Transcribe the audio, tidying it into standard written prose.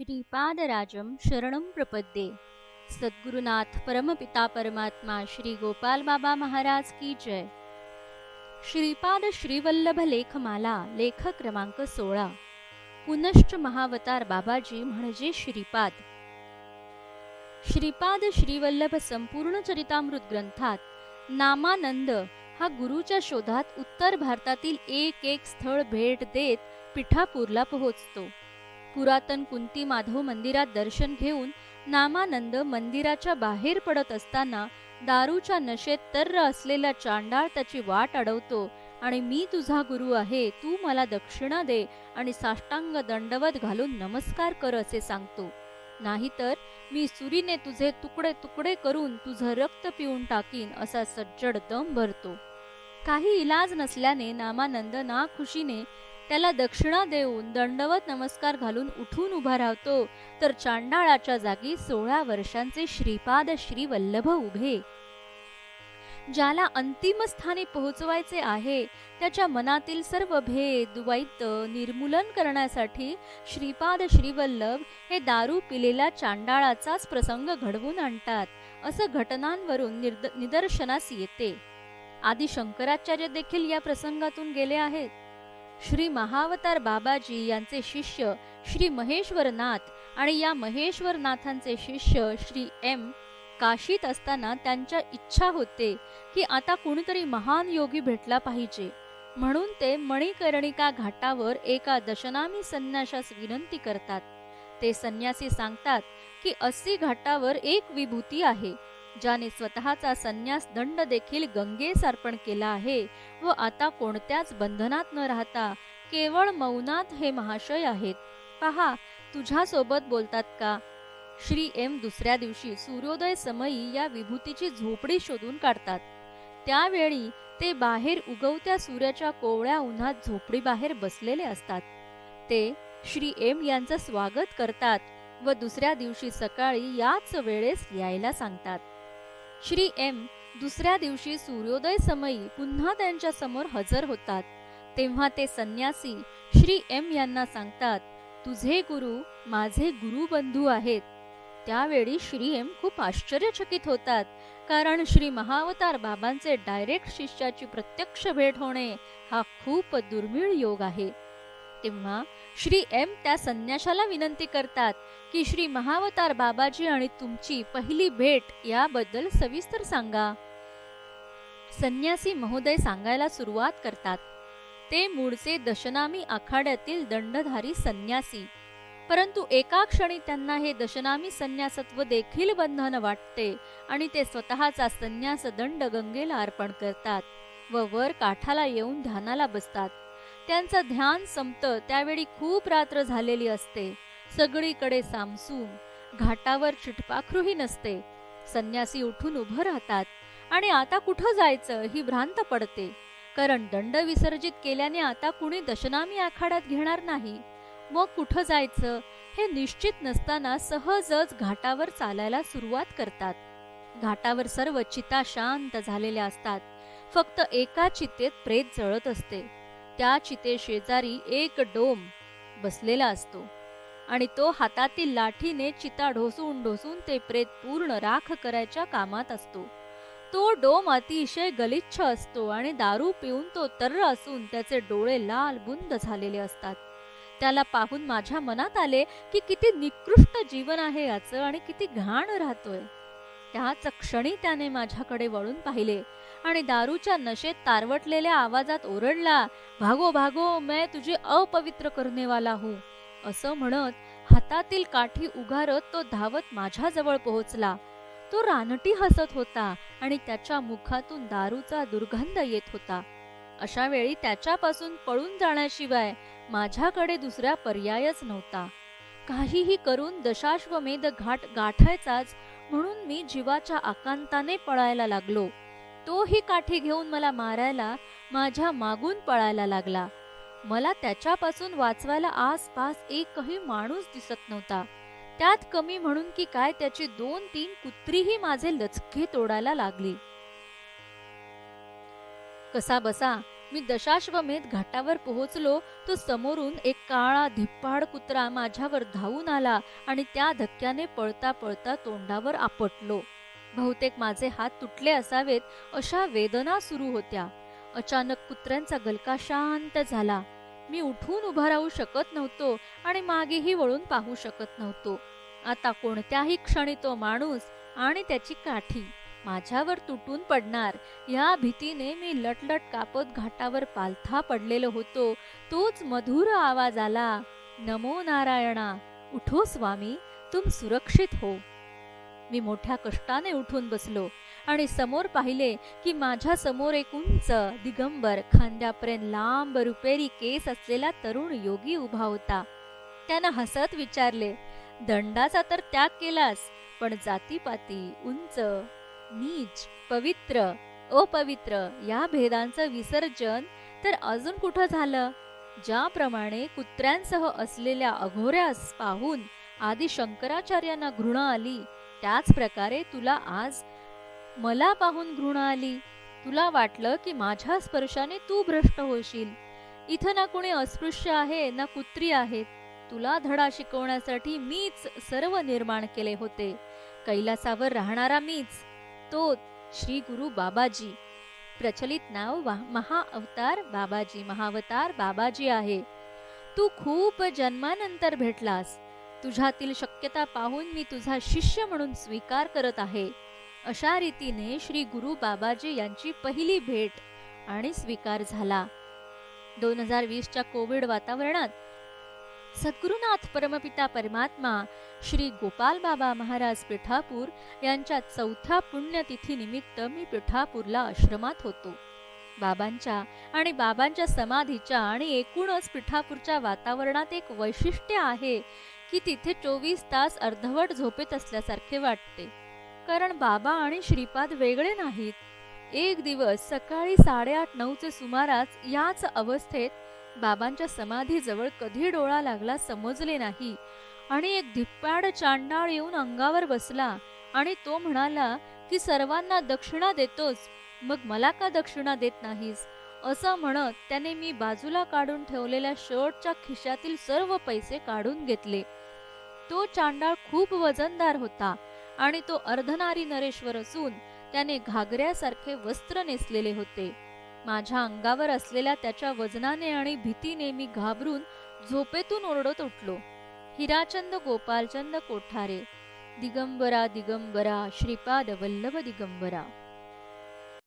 श्रीपादराजं शरणं प्रपद्ये। सद्गुरुनाथ परमपिता परमात्मा श्री गोपाल बाबा महाराज की जय। श्रीपाद श्रीवल्लभ लेखमाला लेख क्रमांक 16। पुनश्च महावतार बाबाजी म्हणजे श्रीपाद। श्रीपाद श्रीवल्लभ संपूर्ण चरितामृत ग्रंथात नामानंद हा गुरुच्या शोधात उत्तर भारतातील एक एक स्थळ भेट देत पिठापूरला पोहोचतो। पुरातन कुंती माधव मंदिरात दर्शन घेऊन नामानंद मंदिराच्या बाहेर पडत असताना दारूच्या नशेत तर्र असलेला चांडाळ त्याची वाट अडवतो आणि मी तुझा गुरु आहे, तू मला दक्षिणा दे आणि साष्टांग दंडवत घालून नमस्कार कर असे सांगतो, नाहीतर मी सुरीने तुझे तुकडे तुकडे करून तुझं रक्त पिऊन टाकीन असा सज्जड दम भरतो। काही इलाज नसल्याने नामानंद नाखुशीने त्याला दक्षिणा देऊन दंडवत नमस्कार घालून उठून उभा राहतो, तर चांडाळाच्या जागी 16 वर्षांचे श्रीपाद श्रीवल्लभ उभे। ज्याला अंतिम स्थानी पोहोचवायचे आहे त्याच्या मनातील सर्व भेद वैत निर्मूलन करण्यासाठी श्रीपाद श्रीवल्लभ हे दारू पिलेल्या चांडाळाचाच प्रसंग घडवून आणतात असं घटनांवरून निदर्शनास येते। आदि शंकराचार्य देखील या प्रसंगातून गेले आहेत। श्री महावतार बाबाजी यांचे शिष्य श्री महेश्वरनाथ आणि या महेश्वरनाथांचे शिष्य श्री एम काशीत असताना त्यांच्या इच्छा होते की आता कुणीतरी महान योगी भेटला पाहिजे, म्हणून ते मणिकर्णिका घाटावर एका दशनामी संन्याशास विनंती करतात। ते संन्यासी सांगतात की अस्सी घाटावर एक विभूती आहे, ज्याने स्वतःचा संन्यास दंड देखील गंगेस अर्पण केला आहे व आता कोणत्याच बंधनात न राहता केवळ मौनात हे महाशय आहेत, पहा तुझ्या सोबत बोलतात का। श्री एम दुसऱ्या दिवशी सूर्योदय समयी या विभूतीची झोपडी शोधून काढतात। त्यावेळी ते बाहेर उगवत्या सूर्याच्या कोवळ्या उन्हात झोपडी बाहेर बसलेले असतात। ते श्री एम यांचं स्वागत करतात व दुसऱ्या दिवशी सकाळी याच वेळेस यायला सांगतात। श्री एम दुसऱ्या दिवशी सूर्योदय समयी पुन्हा त्यांच्या समोर हजर होतात। तेव्हा ते संन्यासी श्री एम यांना सांगतात, तुझे गुरु माझे गुरुबंधू आहेत। त्यावेळी श्री एम खूप आश्चर्यचकित होतात, कारण श्री महावतार बाबांचे डायरेक्ट शिष्याची प्रत्यक्ष भेट होणे हा खूप दुर्मिळ योग आहे। तेव्हा श्री एम त्या संन्याशाला विनंती करतात की श्री महावतार बाबाजी आणि तुमची पहिली भेट याबद्दल सविस्तर सांगा। संन्यासी महोदय सांगायला सुरुवात करतात। ते मूळचे दशनामी आखाड्यातील दंडधारी संन्यासी, परंतु एका क्षणी त्यांना हे दशनामी संन्यासत्व देखील बंधन वाटते आणि ते स्वतःचा संन्यास दंड गंगेला अर्पण करतात व वर काठाला येऊन ध्यानाला बसतात। त्यांचं ध्यान संपतं त्यावेळी खूप रात्र झालेली असते, सगळीकडे सामसूम, घाटावर चिटपाखरूही नसते। संन्यासी उठून उभं राहतात आणि आता कुठं जायचं ही भ्रांत पडते, कारण दंड विसर्जित केल्याने आता कुणी दशनामी आखाड्यात घेणार नाही। मग कुठं जायचं हे निश्चित नसताना सहजच घाटावर चालायला सुरुवात करतात। घाटावर सर्व चिता शांत झालेल्या असतात, फक्त एका चितेत प्रेत जळत असते। त्या चिते शेजारी एक डोम बसलेला असतो आणि तो हातातील लाठीने चिता ढोसून ढोसून ते प्रेत पूर्ण राख करायच्या कामात असतो। तो डोम अतिशय गलिच्छ असतो आणि दारू पिऊन तो तर्र असून त्याचे डोळे लाल बुंद झालेले असतात। त्याला पाहून माझ्या मनात आले की किती निकृष्ट जीवन आहे याचं आणि किती घाण राहतोय। त्याच क्षणी त्याने माझ्याकडे वळून पाहिले आणि दारूच्या नशेत तारवटलेल्या आवाजात ओरडला, भागो भागो, मैं तुझे अपवित्र करने वाला हूँ असं म्हणत हातातील काठी उगारत तो धावत माझ्या जवळ पोहोचला। तो रानटी हसत होता आणि त्याच्या मुखातून दारूचा दुर्गंध येत होता। अशा वेळी त्याच्यापासून पळून जाण्याशिवाय माझ्याकडे दुसरा पर्यायच नव्हता। काहीही करून दशाश्वमेध घाट गाठायचाच म्हणून मी जीवाच्या आकांताने पळायला लागलो। तोही काठी घेऊन मला मारायला माझ्या मागून पळायला लागला। मला त्याच्यापासून वाचवायला आसपास एकही माणूस दिसत नव्हता। त्यात कमी म्हणून की काय त्याची 2-3 कुत्रीही माझे लचके तोडायला लागली। कसा बसा मी दशाश्वमेध घाटावर पोहोचलो तो समोरून एक काळा धिप्पाड कुत्रा माझ्यावर धावून आला आणि त्या धक्क्याने पळता पळता तोंडावर आपटलो. बहुतेक माझे हात तुटले असावेत अशा वेदना सुरू होत्या. अचानक कुत्र्यांचा गलका शांत झाला. मी उठून उभा राहू शकत नव्हतो आणि मागेही वळून पाहू शकत नव्हतो. आता कोणत्याही क्षणी तो माणूस आणि त्याची काठी माझ्यावर तुटून पडणार या भीतीने मी लटलट कापत घाटावर पालथा पडलेलो होतो. तोच मधुर आवाज आला, नमो नारायणा, उठो स्वामी, तुम सुरक्षित हो. मी मोठ्या कष्टाने उठून बसलो आणि समोर पाहिले की माझ्या समोर एक उंच दिगंबर खांद्यापर्यंत लांब रुपेरी केस असलेला तरुण योगी उभा होता. त्यानं हसत विचारले, दंडाचा तर त्याग केलास, पण जातीपाती, उंच, नीच, पवित्र, अपवित्र या भेदांचं विसर्जन तर अजून कुठं झालं? ज्याप्रमाणे कुत्र्यांसह असलेल्या अघोऱ्यास पाहून आदी शंकराचार्यांना घृणा आली, त्याच प्रकारे तुला आज मला पाहून घृणा आली. तुला वाटलं की माझ्या स्पर्शाने तू भ्रष्ट होशील. इथं ना कोणी अस्पृश्य आहे ना कुत्री आहेत. तुला धडा शिकवण्यासाठी मीच सर्व निर्माण केले होते. कैलासावर राहणारा मीच, तो श्री गुरु बाबाजी. प्रचलित नाव महाअवतार बाबाजी, महावतार बाबाजी आहे. तू खूप जन्मानंतर भेटलास. तुझ्यातील शक्यता पाहून मी तुझा शिष्य म्हणून स्वीकार करत आहे. अशा रीतीने श्री गुरु बाबाजी यांची पहिली भेट आणि स्वीकार झाला. 2020च्या कोविड वातावरणात सद्गुरुनाथ परमपिता परमात्मा श्री गोपाल बाबा महाराज पिठापूर यांच्या 4थ्या पुण्यतिथी निमित्त मी पिठापूरला आश्रमात होतो. बाबांच्या समाधीच्या आणि एकूणच पिठापूरच्या वातावरणात एक वैशिष्ट्य आहे की तिथे 24 तास अर्धवट झोपेत असल्यासारखे वाटते. कारण बाबा आणि श्रीपाद वेगळे नाहीत. एक दिवस सकाळी 8:30-9चे सुमारास याच अवस्थेत बाबांच्या समाधीजवळ कधी डोळा लागला समजले नाही आणि एक धिप्पाड चांडाळ येऊन अंगावर बसला आणि तो म्हणाला की सर्वांना दक्षिणा देतोस, मग मला का दक्षिणा देत नाहीस? असं म्हणत त्याने मी बाजूला काढून ठेवलेल्या शर्टच्या खिशातील सर्व पैसे काढून घेतले. तो चांडाळ खूप वजनदार होता आणि तो अर्धनारी नरेश्वर असून त्याने घागऱ्यासारखे वस्त्र नेसलेले होते. माझ्या अंगावर असलेल्या त्याच्या वजनाने आणि भीतीने मी घाबरून झोपेतून ओरडत उठलो, हिराचंद गोपालचंद कोठारे, दिगंबरा दिगंबरा, श्रीपाद वल्लभ दिगंबरा.